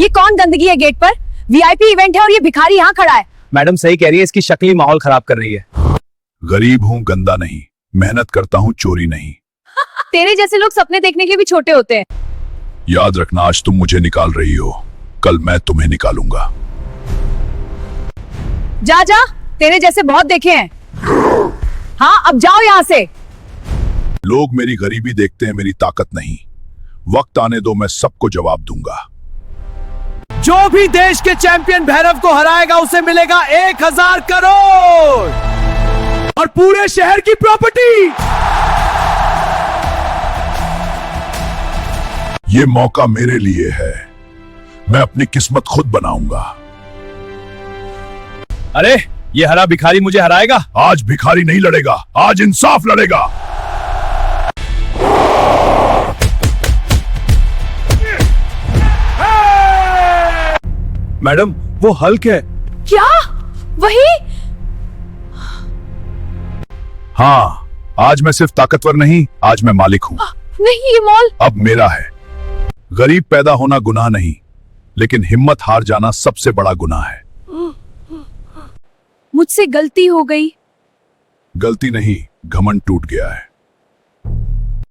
ये कौन गंदगी है गेट पर? वीआईपी इवेंट है और ये भिखारी यहाँ खड़ा है। मैडम सही कह रही है, इसकी शक्ल ही माहौल खराब कर रही है। गरीब हूँ, गंदा नहीं, मेहनत करता हूँ, चोरी नहीं। तेरे जैसे लोग सपने देखने के भी छोटे होते हैं। याद रखना, आज तुम मुझे निकाल रही हो, कल मैं तुम्हें निकालूंगा। जा जा, तेरे जैसे बहुत देखे हैं। हाँ अब जाओ यहाँ से। लोग मेरी गरीबी देखते हैं, मेरी ताकत नहीं। वक्त आने दो, मैं सबको जवाब दूंगा। जो भी देश के चैंपियन भैरव को हराएगा उसे मिलेगा 1000 करोड़ और पूरे शहर की प्रॉपर्टी। ये मौका मेरे लिए है, मैं अपनी किस्मत खुद बनाऊंगा। अरे ये हरा भिखारी मुझे हराएगा। आज भिखारी नहीं लड़ेगा, आज इंसाफ लड़ेगा। मैडम वो हल्क है। क्या? वही? हाँ, आज मैं सिर्फ ताकतवर नहीं, आज मैं मालिक हूँ। नहीं, ये मॉल अब मेरा है। गरीब पैदा होना गुनाह नहीं, लेकिन हिम्मत हार जाना सबसे बड़ा गुनाह है। मुझसे गलती हो गई। गलती नहीं, घमंड टूट गया है।